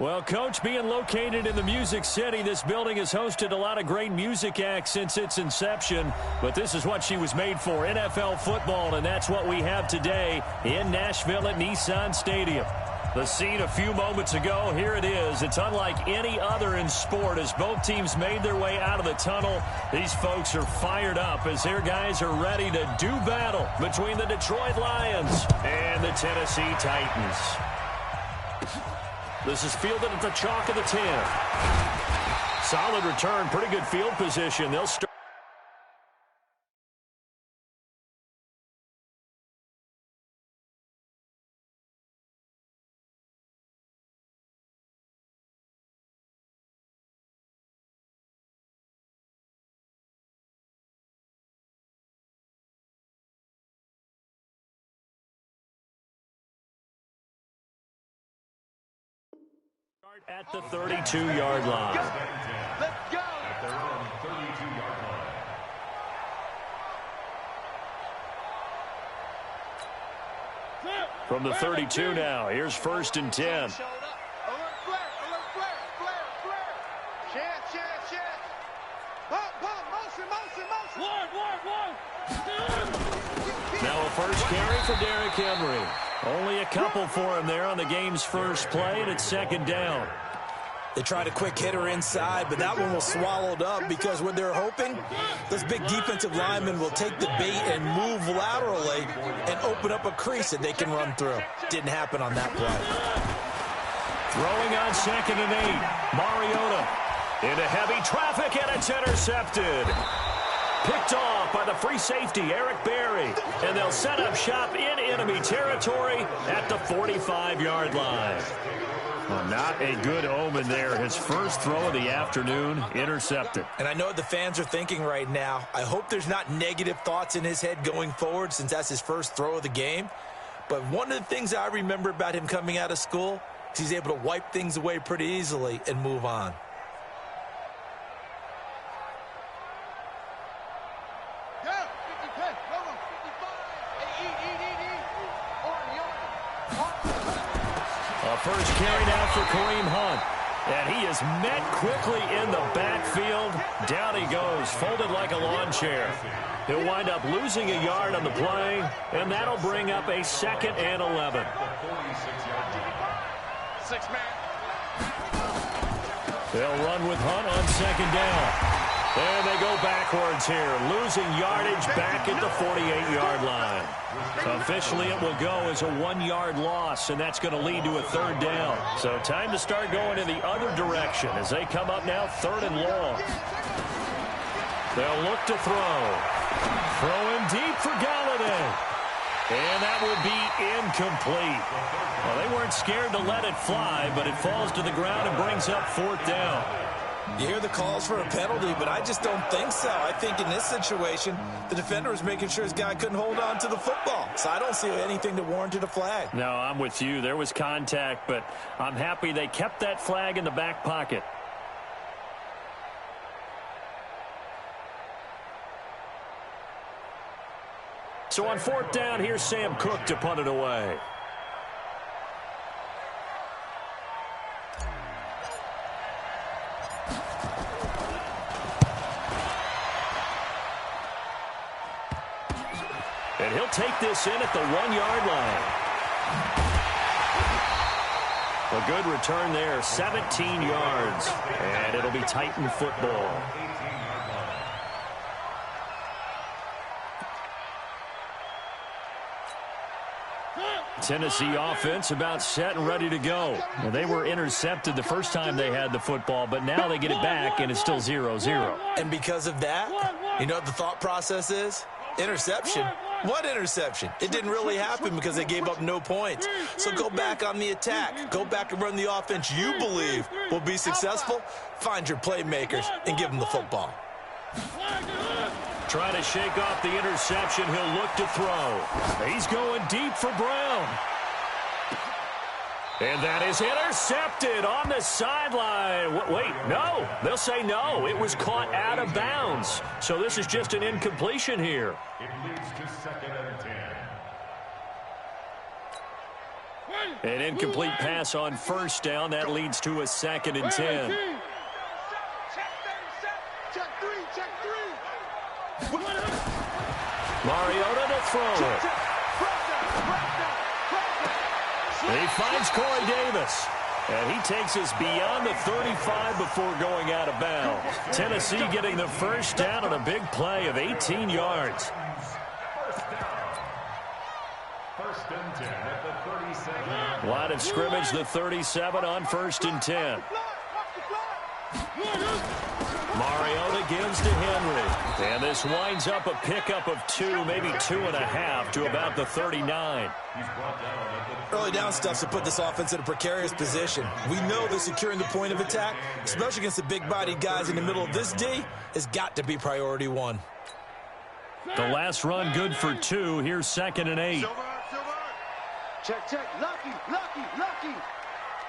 Well, Coach, being located in the Music City, this building has hosted a lot of great music acts since its inception. But this is what she was made for, NFL football, and that's what we have today in Nashville at Nissan Stadium. The scene a few moments ago, here it is. It's unlike any other in sport as both teams made their way out of the tunnel. These folks are fired up as their guys are ready to do battle between the Detroit Lions and the Tennessee Titans. This is fielded at the chalk of the 10. Solid return, pretty good field position. They'll start. At the 32-yard line. Let's go. At their own 32-yard line. From the 32 now, here's 1st and 10. Alert flare, alert flare. Chance. Motion. Now a first carry for Derrick Henry. Only a couple for him there on the game's first play, and it's 2nd down. They tried a quick hitter inside, but that one was swallowed up because what they're hoping, those big defensive linemen will take the bait and move laterally and open up a crease that they can run through. Didn't happen on that play. Throwing on 2nd and 8. Mariota into heavy traffic, and it's intercepted. Picked off by the free safety, Eric Berry. And they'll set up shop in enemy territory at the 45-yard line. Well, not a good omen there. His first throw of the afternoon, intercepted. And I know what the fans are thinking right now. I hope there's not negative thoughts in his head going forward since that's his first throw of the game. But one of the things I remember about him coming out of school is he's able to wipe things away pretty easily and move on. First carry now for Kareem Hunt. And he is met quickly in the backfield. Down he goes, folded like a lawn chair. He'll wind up losing a yard on the play, and that'll bring up a 2nd and 11. 6-man. They'll run with Hunt on 2nd down. And they go backwards here, losing yardage back at the 48-yard line. Officially, it will go as a 1-yard loss, and that's going to lead to a 3rd down. So time to start going in the other direction as they come up now 3rd and long. They'll look to throw. Throwing deep for Galladay. And that will be incomplete. Well, they weren't scared to let it fly, but it falls to the ground and brings up 4th down. You hear the calls for a penalty, but I just don't think so. I think in this situation, the defender was making sure his guy couldn't hold on to the football. So I don't see anything to warrant a flag. No, I'm with you. There was contact, but I'm happy they kept that flag in the back pocket. So on 4th down, here's Sam Cook to punt it away. And he'll take this in at the 1-yard line. A good return there, 17 yards. And it'll be Titan football. Tennessee offense about set and ready to go. Well, they were intercepted the first time they had the football, but now they get it back, and it's still 0-0. And because of that, you know what the thought process is? Interception. What interception? It didn't really happen because they gave up no points. So go back on the attack. Go back and run the offense you believe will be successful. Find your playmakers and give them the football. Trying to shake off the interception. He'll look to throw. He's going deep for Brown. And that is intercepted on the sideline. Wait, no. They'll say no. It was caught out of bounds. So this is just an incompletion here. It leads to 2nd and 10. An incomplete pass on first down. That leads to a 2nd and 10. Mariota to throw it. He finds Corey Davis. And he takes us beyond the 35 before going out of bounds. Tennessee getting the first down on a big play of 18 yards. First and 10 at the 37. Line of scrimmage, the 37 on 1st and 10. Mariota gives to Henry. And this winds up a pickup of 2, maybe 2.5 to about the 39. Early down stuff to put this offense in a precarious position. We know that securing the point of attack, especially against the big-bodied guys in the middle of this D, has got to be priority 1. The last run good for 2. Here's 2nd and 8. Check, check. Lucky.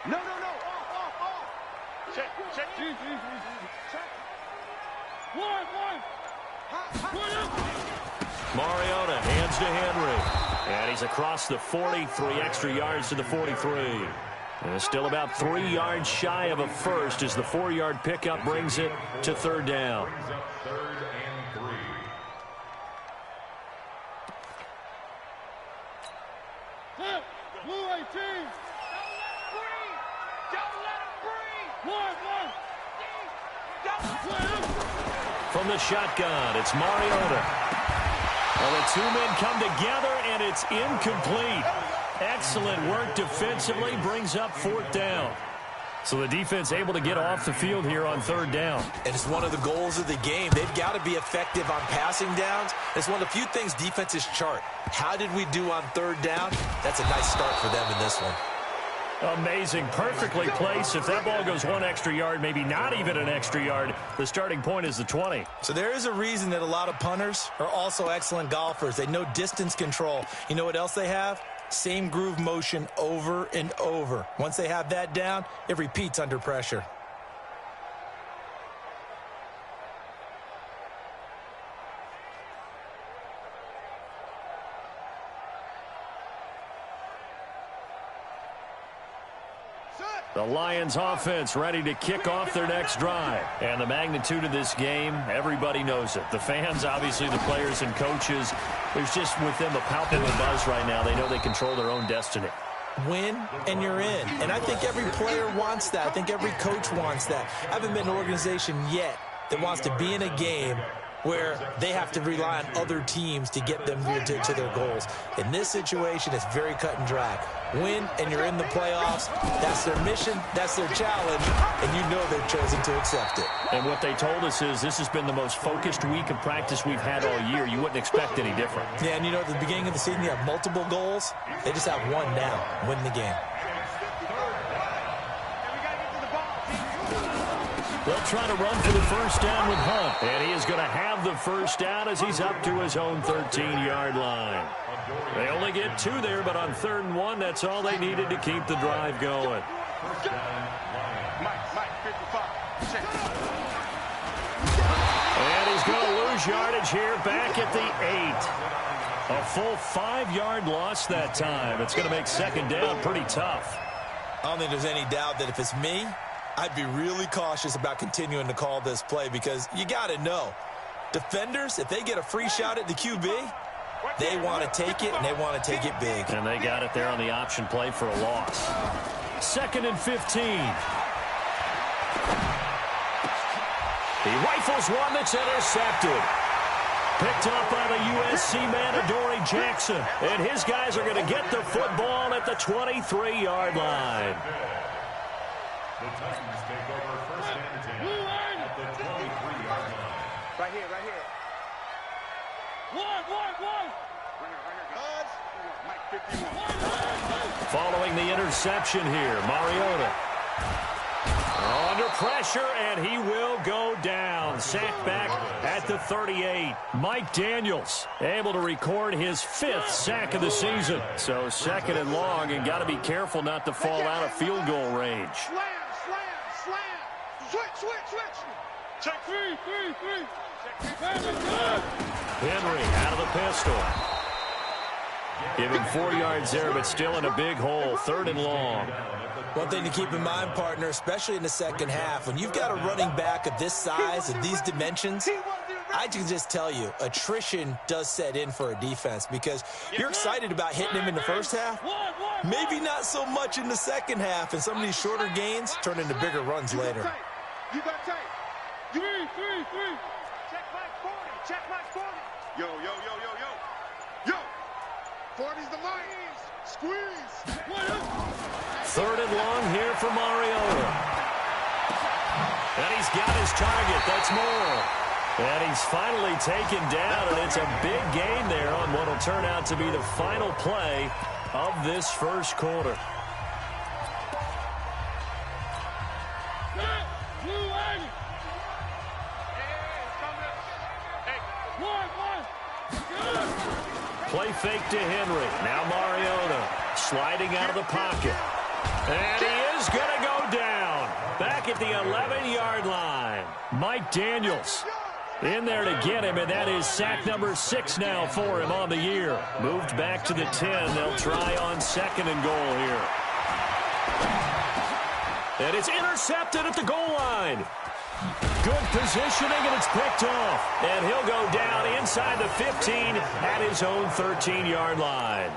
No. Off. Check. Mariota hands to Henry. And he's across the 40, 3 extra yards to the 43. And still about 3 yards shy of a first as the 4-yard pickup brings it to 3rd down. Brings up 3rd and 3. Blue 18. Don't let him breathe. From the shotgun, it's Mariota. Well, the 2 men come together, and it's incomplete. Excellent work defensively, brings up 4th down. So the defense able to get off the field here on 3rd down. And it's one of the goals of the game. They've got to be effective on passing downs. It's one of the few things defenses chart. How did we do on 3rd down? That's a nice start for them in this one. Amazing. Perfectly placed. If that ball goes 1 extra yard, maybe not even an extra yard, the starting point is the 20. So there is a reason that a lot of punters are also excellent golfers. They know distance control. You know what else they have? Same groove motion over and over. Once they have that down, it repeats under pressure. The Lions offense ready to kick off their next drive. And the magnitude of this game, everybody knows it. The fans, obviously the players and coaches. There's just with them a palpable buzz right now. They know they control their own destiny. Win, and you're in. And I think every player wants that. I think every coach wants that. I haven't been an organization yet that wants to be in a game where they have to rely on other teams to get them to their goals. In this situation, it's very cut and dry. Win, and you're in the playoffs. That's their mission. That's their challenge. And you know they've chosen to accept it. And what they told us is this has been the most focused week of practice we've had all year. You wouldn't expect any different. Yeah, and you know, at the beginning of the season, you have multiple goals. They just have one now. Win the game. They'll try to run for the first down with Hunt. And he is going to have the first down as he's up to his own 13-yard line. They only get 2 there, but on 3rd and 1, that's all they needed to keep the drive going. And he's going to lose yardage here back at the 8. A full 5-yard loss that time. It's going to make 2nd down pretty tough. I don't think there's any doubt that if it's me, I'd be really cautious about continuing to call this play because you got to know, defenders, if they get a free shot at the QB, they want to take it, and they want to take it big. And they got it there on the option play for a loss. 2nd and 15. He rifles one that's intercepted. Picked up by the USC man, Adoree Jackson. And his guys are going to get the football at the 23-yard line. The Titans take over 1st and 10 at the 23-yard line. Right here. One. Mike 51. Following the interception here, Mariota. Under pressure, and he will go down. Sacked back at the 38. Mike Daniels able to record his 5th sack of the season. So 2nd and long, and got to be careful not to fall out of field goal range. Slam. Switch. Check 3. Henry out of the pistol. Give him 4 yards there, but still in a big hole. 3rd and long. One thing to keep in mind, partner, especially in the second half, when you've got a running back of this size and these dimensions, I can just tell you, attrition does set in for a defense because you're excited about hitting him in the first half. Maybe not so much in the second half, and some of these shorter gains turn into bigger runs later. You got tape. 3. Check back 40. Check back 40. Yo. 40's the line. Squeeze. 3rd and long here for Mariota. And he's got his target. That's Moore. And he's finally taken down, and it's a big gain there on what will turn out to be the final play of this first quarter. Play fake to Henry. Now Mariota sliding out of the pocket. And he is going to go down. Back at the 11-yard line. Mike Daniels in there to get him, and that is sack number 6 now for him on the year. Moved back to the 10. They'll try on 2nd and goal here. And it's intercepted at the goal line. Good positioning, and it's picked off. And he'll go down inside the 15 at his own 13-yard line.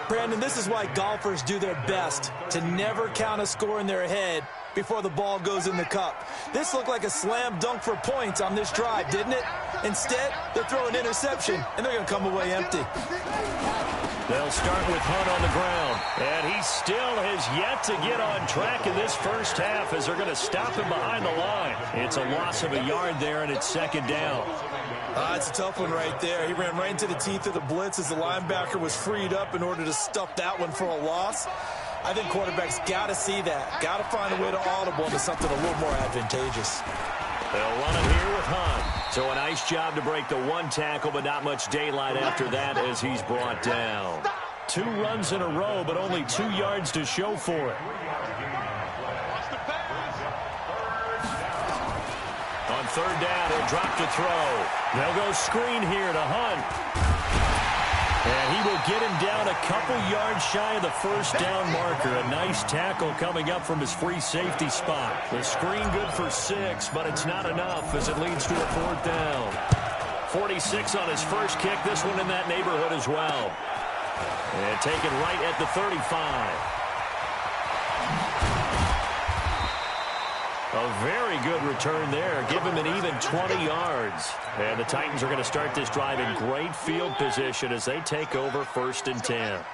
Brandon, this is why golfers do their best to never count a score in their head before the ball goes in the cup. This looked like a slam dunk for points on this drive, didn't it? Instead, they're throwing an interception, and they're going to come away empty. They'll start with Hunt on the ground, and he still has yet to get on track in this first half as they're going to stop him behind the line. It's a loss of a yard there, and it's 2nd down. It's a tough one right there. He ran right into the teeth of the blitz as the linebacker was freed up in order to stuff that one for a loss. I think quarterbacks got to see that. Got to find a way to audible into something a little more advantageous. They'll run it here with Hunt. So a nice job to break the 1 tackle, but not much daylight after that as he's brought down. 2 runs in a row, but only 2 yards to show for it. On 3rd down, he'll drop to throw. They'll go screen here to Hunt. And he will get him down a couple yards shy of the 1st down marker. A nice tackle coming up from his free safety spot. The screen good for 6, but it's not enough as it leads to a 4th down. 46 on his first kick. This one in that neighborhood as well. And taken right at the 35. A very good return there. Give him an even 20 yards. And the Titans are going to start this drive in great field position as they take over 1st and 10.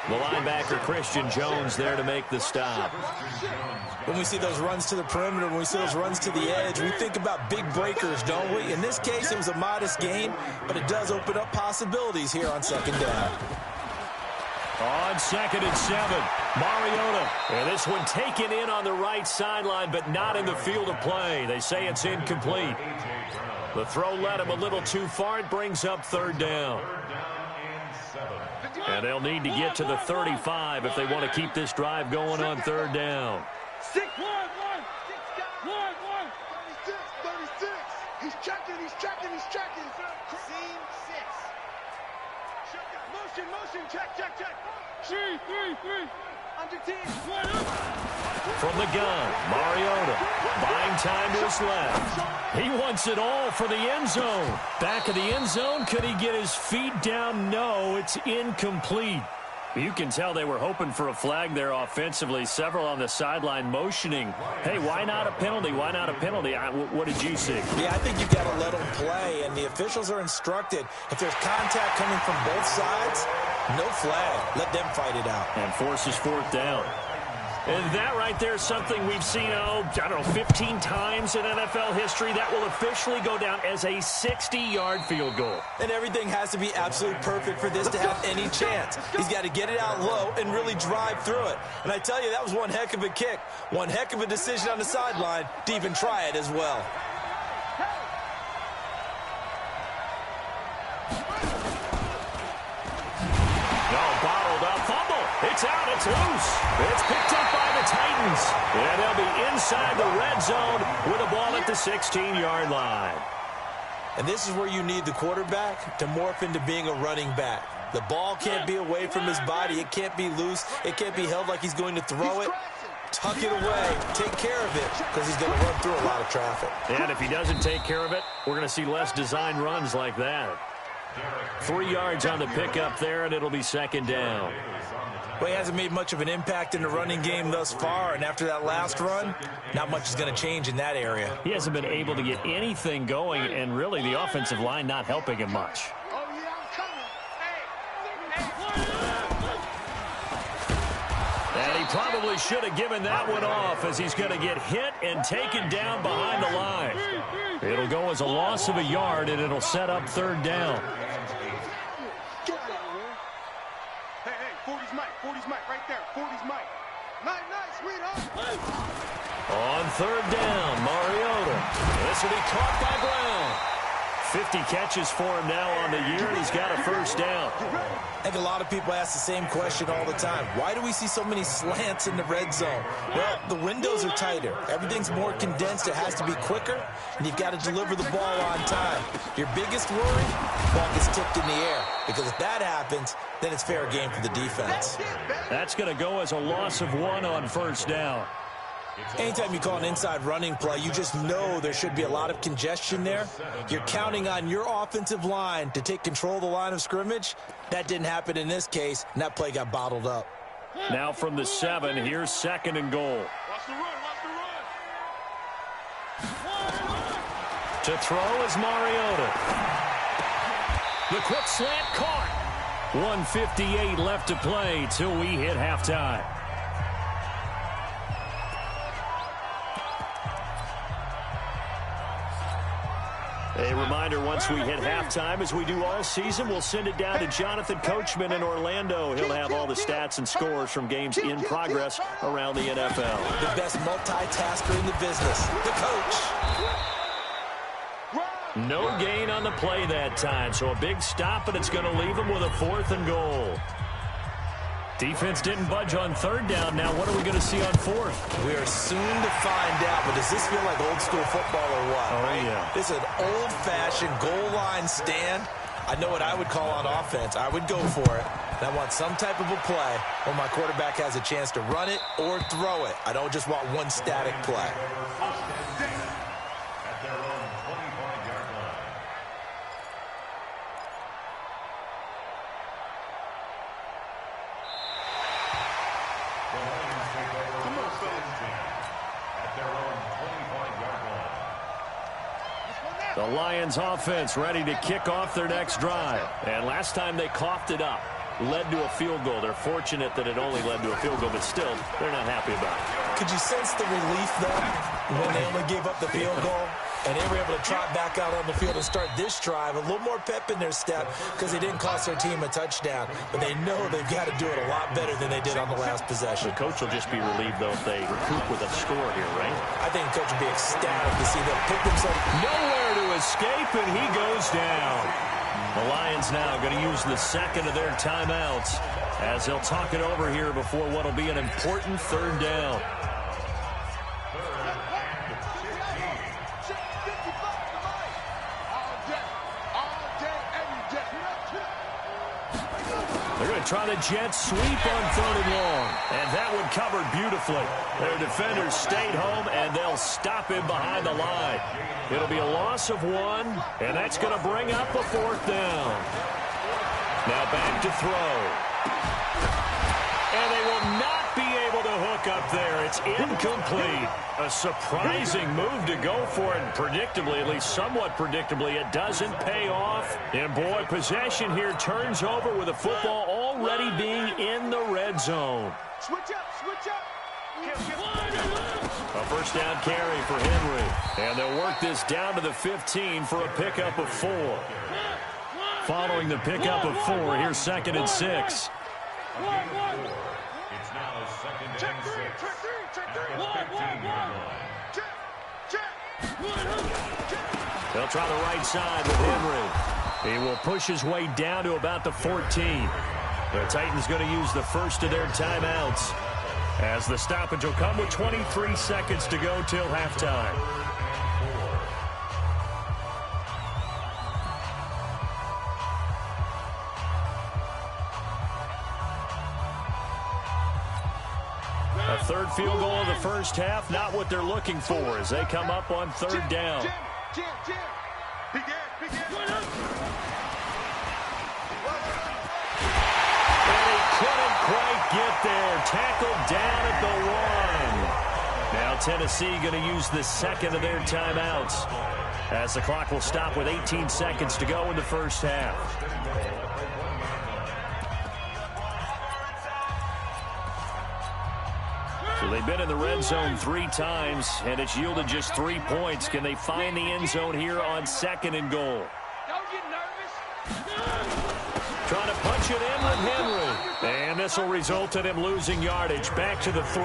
The linebacker, Christian Jones, there to make the stop. When we see those runs to the perimeter, when we see those runs to the edge, we think about big breakers, don't we? In this case, it was a modest gain, but it does open up possibilities here on 2nd down. On 2nd and 7, Mariota. And this one taken in on the right sideline, but not in the field of play. They say it's incomplete. The throw led him a little too far. It brings up 3rd down. And they'll need to get to the 35 if they want to keep this drive going on 3rd down. 6, 1. 36. He's checking. Seam 6. Motion. Check. 3. Under 10. From the gun, Mariota buying time to his left. He wants it all for the end zone. Back of the end zone, could he get his feet down? No, it's incomplete. You can tell they were hoping for a flag there offensively. Several on the sideline motioning. Hey, why not a penalty? What did you see? Yeah, I think you've got to let them play, and the officials are instructed. If there's contact coming from both sides, no flag. Let them fight it out. And forces 4th down. And that right there is something we've seen, 15 times in NFL history. That will officially go down as a 60-yard field goal. And everything has to be absolutely perfect for this to have any chance. He's got to get it out low and really drive through it. And I tell you, that was one heck of a kick. One heck of a decision on the sideline to even try it as well. Bottled up fumble. It's out. It's loose. It's picked up by the Titans. And they'll be inside the red zone with a ball at the 16-yard line. And this is where you need the quarterback to morph into being a running back. The ball can't be away from his body. It can't be loose. It can't be held like he's going to throw it. Tuck it away. Take care of it because he's going to run through a lot of traffic. And if he doesn't take care of it, we're going to see less design runs like that. 3 yards on the pickup there, and it'll be second down. Well, he hasn't made much of an impact in the running game thus far, and after that last run, not much is going to change in that area. He hasn't been able to get anything going, and really the offensive line not helping him much. And he probably should have given that one off as he's going to get hit and taken down behind the line. It'll go as a loss of a yard, and it'll set up third down. Hey, 40's Mike, right there. 40's Mike. Nice, sweetheart. On third down, Mariota. This will be caught by Brown. 50 catches for him now on the year, and he's got a first down. I think a lot of people ask the same question all the time. Why do we see so many slants in the red zone? Well, the windows are tighter. Everything's more condensed. It has to be quicker, and you've got to deliver the ball on time. Your biggest worry, the ball gets tipped in the air, because if that happens, then it's fair game for the defense. That's going to go as a loss of 1 on first down. Anytime you call an inside running play, you just know there should be a lot of congestion there. You're counting on your offensive line to take control of the line of scrimmage. That didn't happen in this case, and that play got bottled up. Now from the 7, here's second and goal. Watch the run. To throw is Mariota. The quick slant caught. 1:58 left to play till we hit halftime. A reminder, once we hit halftime, as we do all season, we'll send it down to Jonathan Coachman in Orlando. He'll have all the stats and scores from games in progress around the NFL. The best multitasker in the business, the coach. No gain on the play that time, so a big stop, and it's going to leave him with a 4th and goal. Defense didn't budge on third down. Now what are we going to see on 4th? We are soon to find out, but does this feel like old school football or what? Oh, right? yeah. This is an old-fashioned goal line stand. I know what I would call on offense. I would go for it. And I want some type of a play where my quarterback has a chance to run it or throw it. I don't just want one static play. At their own 25-yard line. The Lions take over first and 10 at their own 25-yard line. The Lions offense ready to kick off their next drive. And last time they coughed it up, led to a field goal. They're fortunate that it only led to a field goal, but still, they're not happy about it. Could you sense the relief, though, when they only gave up the field goal? And they were able to trot back out on the field and start this drive. A little more pep in their step because they didn't cost their team a touchdown. But they know they've got to do it a lot better than they did on the last possession. The coach will just be relieved, though, if they recoup with a score here, right? I think the coach will be ecstatic to see them pick themselves. Nowhere to escape, and he goes down. The Lions now going to use the second of their timeouts as they'll talk it over here before what will be an important third down. They're going to try the jet sweep on third and long. And that one covered beautifully. Their defenders stayed home, and they'll stop him behind the line. It'll be a loss of 1, and that's going to bring up a 4th down. Now back to throw. And they will not be able to hook up there. It's incomplete. A surprising move to go for it. And predictably, at least somewhat predictably, it doesn't pay off. And boy, possession here turns over with the football already being in the red zone. Switch up. A first down carry for Henry. And they'll work this down to the 15 for a pickup of 4. Following the pickup of 4, here's 2nd and 6. It's now 2nd and 6. At the 15-yard line. They'll try the right side with Henry. He will push his way down to about the 14. The Titans going to use the first of their timeouts. As the stoppage will come with 23 seconds to go till halftime. A third field goal of the first half, not what they're looking for as they come up on third down. And he couldn't quite get there. Tackled down at the 1. Now Tennessee going to use the second of their timeouts as the clock will stop with 18 seconds to go in the first half. So they've been in the red zone 3 times, and it's yielded just 3 points. Can they find the end zone here on second and goal? Don't get nervous. Trying to punch it in with Henry. And this will result in him losing yardage. Back to the 3.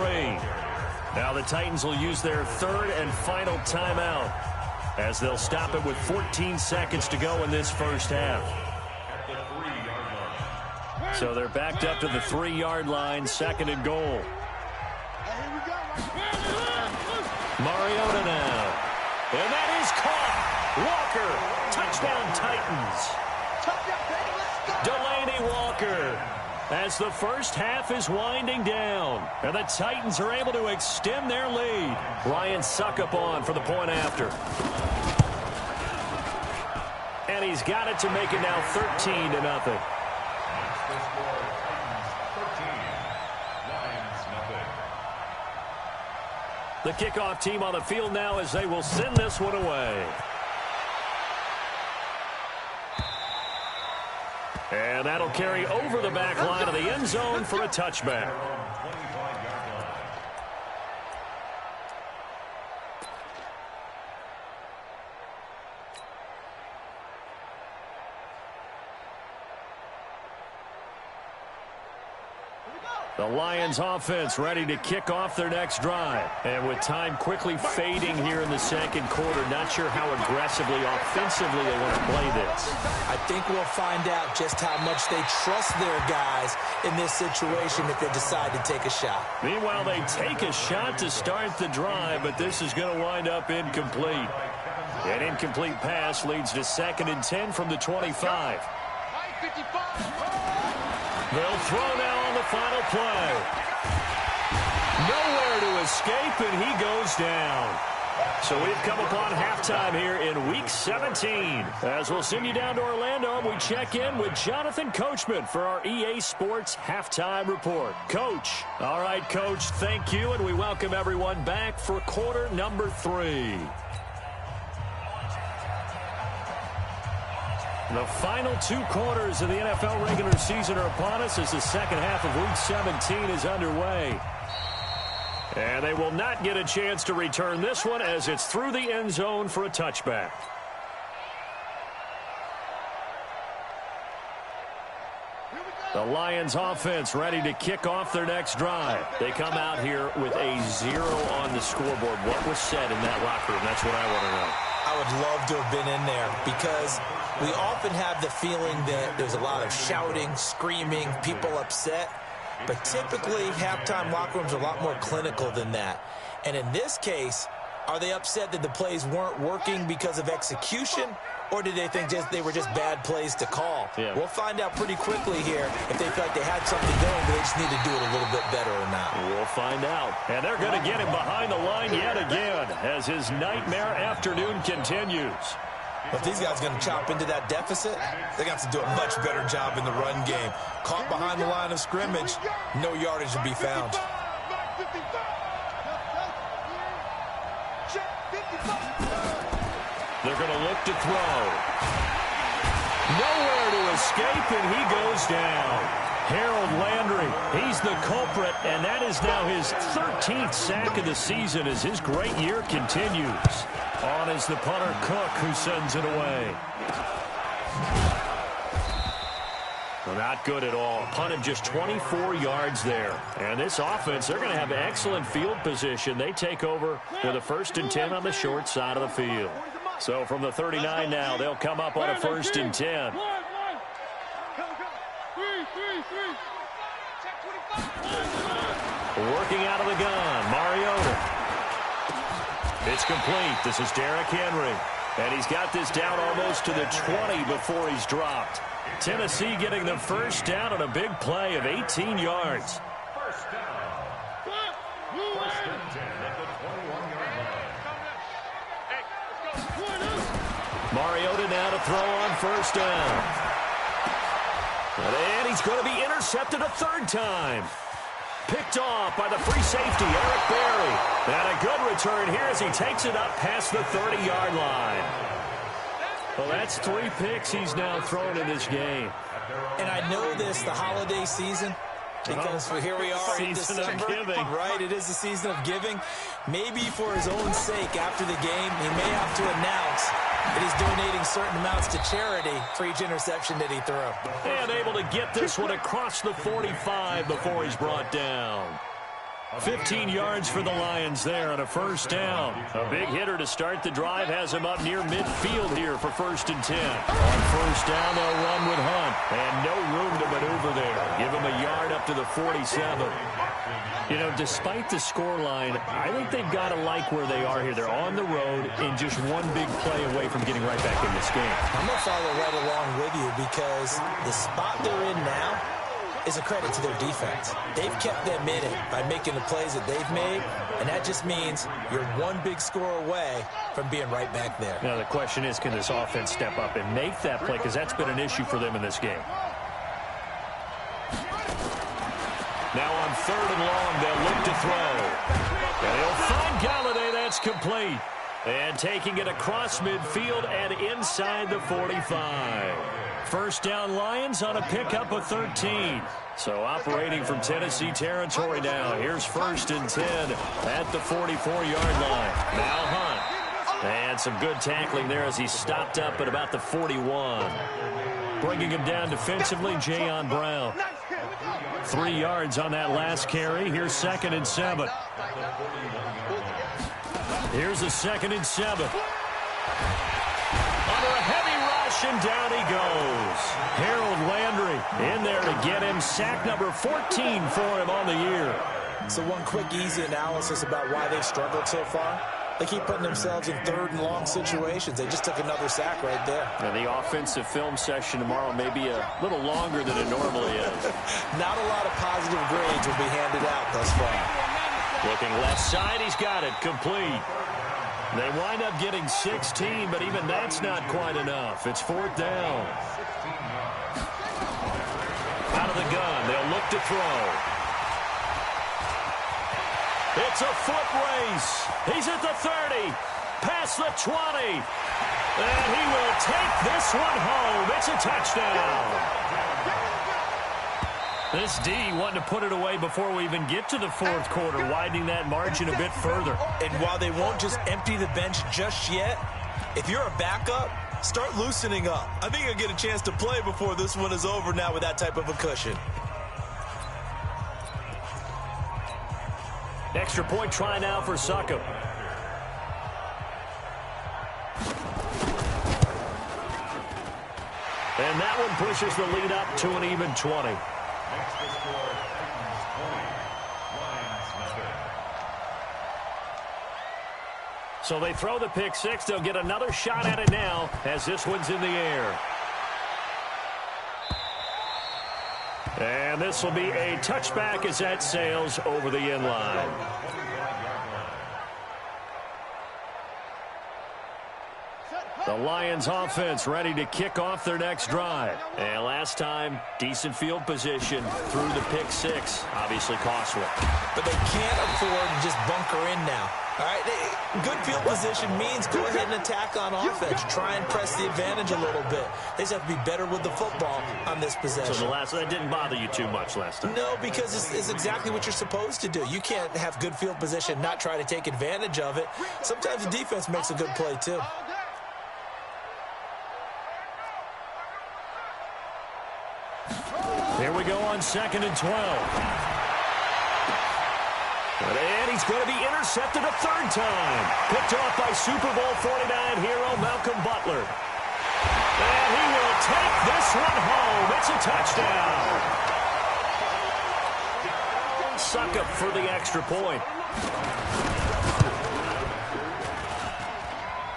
Now the Titans will use their third and final timeout as they'll stop it with 14 seconds to go in this first half. So they're backed up to the 3-yard line, second and goal. Mariota now. And that is caught. Walker. Touchdown Titans. Delaney Walker. As the first half is winding down. And the Titans are able to extend their lead. Ryan Suckup on for the point after. And he's got it to make it now 13-0. The kickoff team on the field now as they will send this one away. And that'll carry over the back line of the end zone for a touchback. The Lions offense ready to kick off their next drive. And with time quickly fading here in the second quarter, not sure how aggressively, offensively they want to play this. I think we'll find out just how much they trust their guys in this situation if they decide to take a shot. Meanwhile, they take a shot to start the drive, but this is going to wind up incomplete. An incomplete pass leads to 2nd and 10 from the 25. They'll throw now on the final play. Nowhere to escape, and he goes down. So we've come upon halftime here in Week 17. As we'll send you down to Orlando, we check in with Jonathan Coachman for our EA Sports Halftime Report. Coach. All right, Coach, thank you, and we welcome everyone back for quarter number 3. The final 2 quarters of the NFL regular season are upon us as the second half of Week 17 is underway. And they will not get a chance to return this one as it's through the end zone for a touchback. The Lions offense ready to kick off their next drive. They come out here with a 0 on the scoreboard. What was said in that locker room? That's what I want to know. I would love to have been in there because we often have the feeling that there's a lot of shouting, screaming, people upset. But typically, halftime locker rooms are a lot more clinical than that. And in this case, are they upset that the plays weren't working because of execution? Or did they think they were just bad plays to call? Yeah. We'll find out pretty quickly here if they feel like they had something going, but they just need to do it a little bit better or not. We'll find out. And they're going to get him behind the line yet again as his nightmare afternoon continues. If these guys are going to chop into that deficit, they're going to have to do a much better job in the run game. Caught behind the line of scrimmage, no yardage to be found. They're going to look to throw. Nowhere to escape, and he goes down. Harold Landry, he's the culprit, and that is now his 13th sack of the season as his great year continues. On is the punter, Cook, who sends it away. Well, not good at all. Punted just 24 yards there. And this offense, they're going to have excellent field position. They take over with a 1st and 10 on the short side of the field. So from the 39 now, they'll come up on a 1st and 10. Working Out of the gun, Mariota. It's complete. This is Derrick Henry. And he's got this down almost to the 20 before he's dropped. Tennessee getting the first down on a big play of 18 yards. First down. First and 10 at the 21-yard line. Mariota now to throw on first down. And he's going to be intercepted a third time. Picked off by the free safety, Eric Berry. And a good return here as he takes it up past the 30-yard line. Well, that's 3 picks he's now thrown in this game. And I know this, the holiday season, because here we are in December, right? It is the season of giving. Maybe for his own sake, after the game, he may have to announce that he's donating certain amounts to charity for each interception that he threw. And able to get this one across the 45 before he's brought down. 15 yards for the Lions there on a first down. A big hitter to start the drive has him up near midfield here for first and 10. On first down, they'll run with Hunt. And no room to maneuver there. Give him a yard up to the 47. You know, despite the scoreline, I think they've got to like where they are here. They're on the road and just one big play away from getting right back in this game. I'm going to follow right along with you because the spot they're in now is a credit to their defense. They've kept them in it by making the plays that they've made, and that just means you're one big score away from being right back there. Now, the question is, can this offense step up and make that play? Because that's been an issue for them in this game. Now on third and long, they'll look to throw. And they'll find Galladay. That's complete. And taking it across midfield and inside the 45. First down Lions on a pickup of 13. So operating from Tennessee territory now. Here's first and 10 at the 44-yard line. Now Hunt. And some good tackling there as he stopped up at about the 41. Bringing him down defensively, Jayon Brown. 3 yards on that last carry. Here's second and 7. Here's a second and 7. Under a heavy rush, and down he goes. Harold Landry in there to get him. Sack number 14 for him on the year. So one quick, easy analysis about why they've struggled so far. They keep putting themselves in third and long situations. They just took another sack right there. Now, the offensive film session tomorrow may be a little longer than it normally is. Not a lot of positive grades will be handed out thus far. Looking left side, he's got it. Complete. They wind up getting 16, but even that's not quite enough. It's fourth down. Out of the gun, they'll look to throw. It's a foot race. He's at the 30, past the 20. And he will take this one home. It's a touchdown. This D wanting to put it away before we even get to the fourth quarter, widening that margin a bit further. And while they won't just empty the bench just yet, if you're a backup, start loosening up. I think you'll get a chance to play before this one is over now with that type of a cushion. Extra point try now for Succop. And that one pushes the lead up to an even 20. Next to score, Titans 20, Lions nothing. So they throw the pick six. They'll get another shot at it now as this one's in the air. And this will be a touchback as that sails over the end line. The Lions offense ready to kick off their next drive. And last time, decent field position through the pick six. Obviously costly. But they can't afford to just bunker in now. All right, good field position means go ahead and attack on offense. Try and press the advantage a little bit. They just have to be better with the football on this possession. So that didn't bother you too much last time? No, because it's exactly what you're supposed to do. You can't have good field position, not try to take advantage of it. Sometimes the defense makes a good play, too. Here we go on second and 12. And he's going to be intercepted a third time. Picked off by Super Bowl 49 hero Malcolm Butler. And he will take this one home. It's a touchdown. suck up for the extra point.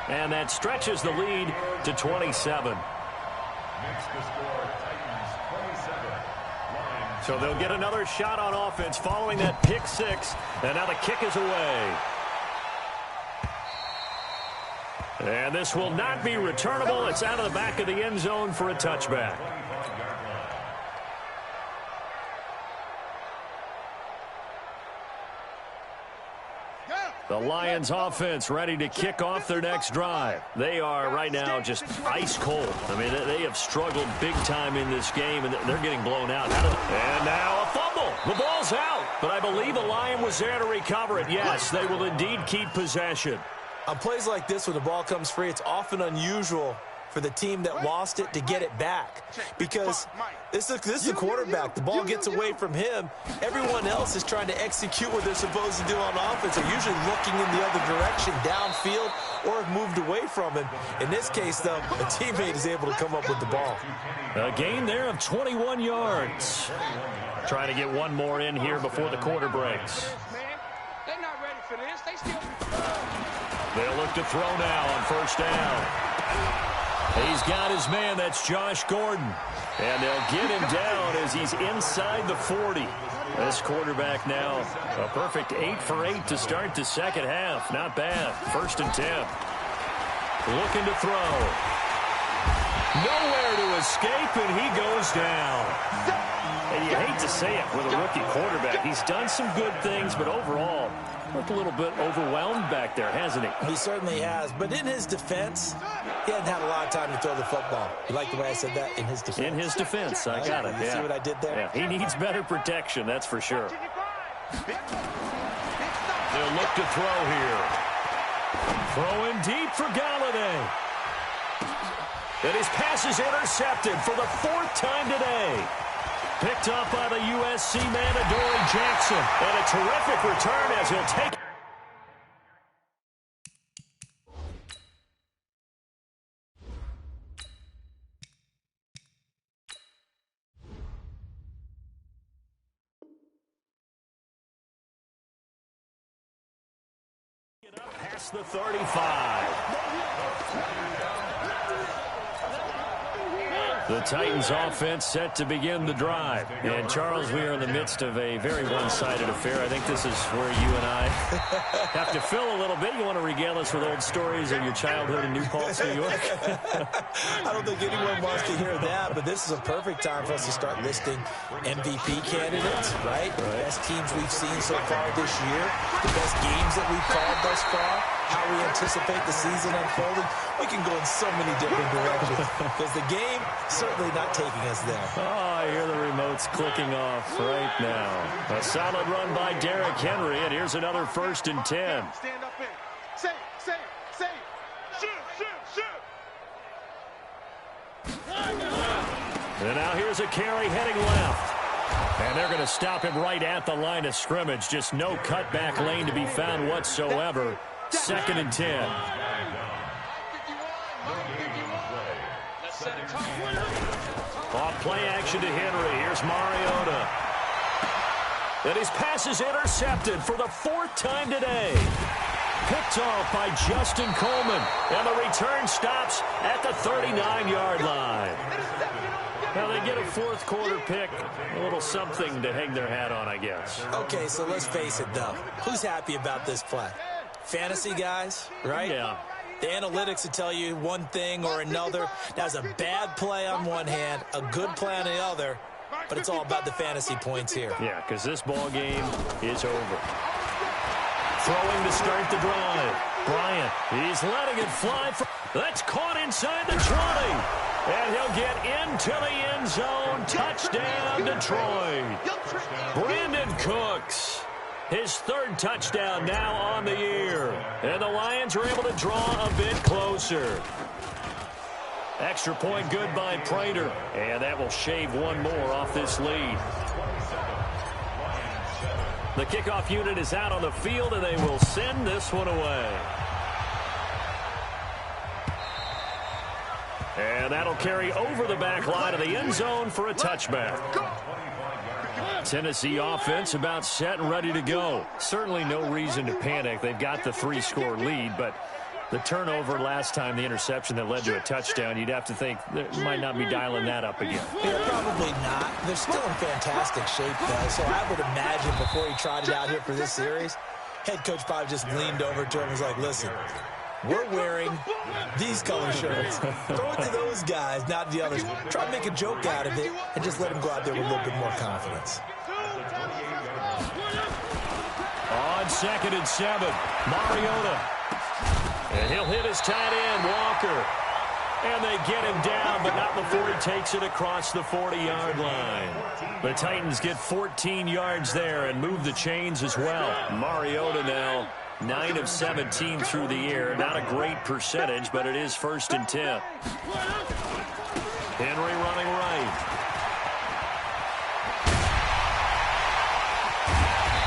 And that stretches the lead to 27. Makes the score Titans 27. Lions. So they'll get another shot on offense following that pick six. And now the kick is away. And this will not be returnable. It's out of the back of the end zone for a touchback. The Lions offense ready to kick off their next drive. They are right now just ice cold. I mean, they have struggled big time in this game, and they're getting blown out. And now a fumble. The ball's out. But I believe the Lion was there to recover it. Yes, they will indeed keep possession. On plays like this, when the ball comes free, it's often unusual for the team that lost it to get it back. Because this is a quarterback. The ball gets away from him. Everyone else is trying to execute what they're supposed to do on offense. They're usually looking in the other direction, downfield, or have moved away from him. In this case, though, a teammate is able to come up with the ball. A gain there of 21 yards. Trying to get one more in here before the quarter breaks. They're not ready for this. They still... They'll look to throw now on first down. He's got his man. That's Josh Gordon. And they'll get him down as he's inside the 40. This quarterback now a perfect 8 for 8 to start the second half. Not bad. 1st and 10. Looking to throw. Nowhere to escape, and he goes down. And you hate to say it with a rookie quarterback. He's done some good things, but overall, looked a little bit overwhelmed back there, hasn't he? He certainly has. But in his defense, he hasn't had a lot of time to throw the football. You like the way I said that? In his defense. In his defense. I got it. You see what I did there? Yeah, he needs better protection, that's for sure. They'll look to throw here. Throwing deep for Galladay. And his pass is intercepted for the 4th time today. Picked up by the USC man, Adoree Jackson. And a terrific return as he'll take it. Past the 35. The Titans offense set to begin the drive. And, Charles, we are in the midst of a very one-sided affair. I think this is where you and I have to fill a little bit. You want to regale us with old stories of your childhood in New Paltz, New York? I don't think anyone wants to hear that, but this is a perfect time for us to start listing MVP candidates, right? The best teams we've seen so far this year, the best games that we've called thus far, how we anticipate the season unfolding. We can go in so many different directions because the game certainly not taking us there. Oh, I hear the remotes clicking off right now. A solid run by Derrick Henry, and here's another 1st and 10. Stand up in. Say, shoot. And now here's a carry heading left. And they're going to stop him right at the line of scrimmage. Just no cutback lane to be found whatsoever. 2nd and 10. Off play action to Henry. Here's Mariota. And his pass is intercepted for the 4th time today. Picked off by Justin Coleman. And the return stops at the 39-yard line. Now they get a 4th quarter pick. A little something to hang their hat on, I guess. Okay, so let's face it, though. Who's happy about this play? Fantasy guys, right? Yeah. The analytics will tell you one thing or another. That's a bad play on one hand, a good play on the other, but it's all about the fantasy points here. Yeah, because this ball game is over. Throwing to start the drive. Bryant, he's letting it fly. That's caught inside the 20. And he'll get into the end zone. Touchdown, Detroit. Brandon Cooks. His 3rd touchdown now on the year. And the Lions are able to draw a bit closer. Extra point good by Prater. And that will shave one more off this lead. The kickoff unit is out on the field, and they will send this one away. And that'll carry over the back line of the end zone for a touchback. Tennessee offense about set and ready to go. Certainly no reason to panic. They've got the 3-score lead, but the turnover last time, the interception that led to a touchdown, you'd have to think they might not be dialing that up again. Yeah, probably not. They're still in fantastic shape, though, so I would imagine before he trotted out here for this series, head coach probably just leaned over to him and was like, listen, we're wearing these color shirts. Throw it to those guys, not the others. Try to make a joke out of it and just let them go out there with a little bit more confidence. On 2nd and 7, Mariota. And he'll hit his tight end, Walker. And they get him down, but not before he takes it across the 40-yard line. The Titans get 14 yards there and move the chains as well. Mariota now 9 of 17 through the air. Not a great percentage, but it is 1st and 10. Henry running right.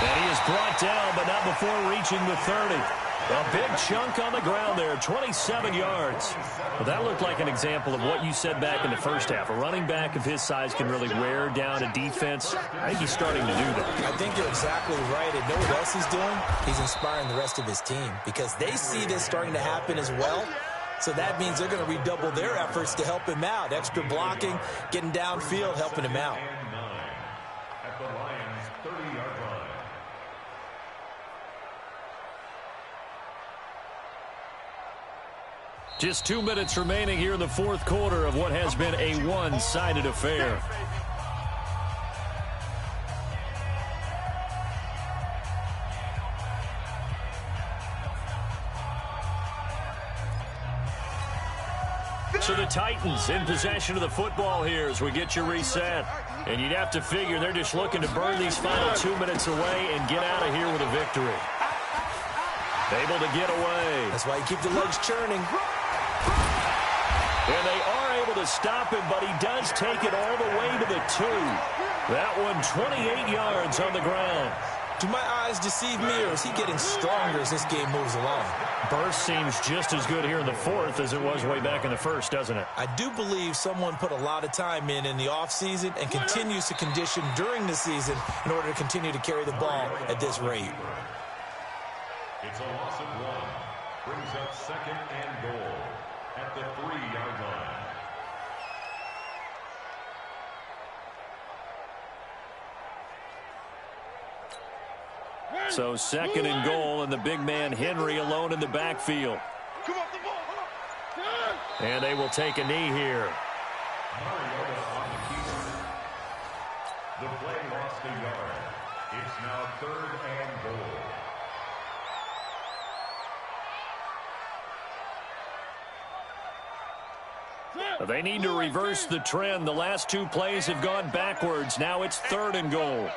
And he is brought down, but not before reaching the 30. A big chunk on the ground there, 27 yards. Well, that looked like an example of what you said back in the first half. A running back of his size can really wear down a defense. I think he's starting to do that. I think you're exactly right. And know what else he's doing? He's inspiring the rest of his team because they see this starting to happen as well. So that means they're going to redouble their efforts to help him out. Extra blocking, getting downfield, helping him out. At the Lions' 30-yard line. Just 2 minutes remaining here in the 4th quarter of what has been a one-sided affair. So the Titans in possession of the football here as we get you reset. And you'd have to figure they're just looking to burn these final 2 minutes away and get out of here with a victory. Able to get away. That's why you keep the legs churning. And they are able to stop him, but he does take it all the way to the 2. That one 28 yards on the ground. Do my eyes deceive me, or is he getting stronger as this game moves along? Burst seems just as good here in the 4th as it was way back in the 1st, doesn't it? I do believe someone put a lot of time in the offseason and continues to condition during the season in order to continue to carry the ball at this rate. It's a loss of 1. Brings up 2nd and goal at the 3-yard line. So 2nd and goal, and the big man Henry alone in the backfield. And they will take a knee here. Mariota on the keeper. The play lost a yard. It's now 3rd and goal. They need to reverse the trend. The last 2 plays have gone backwards. Now it's 3rd and goal.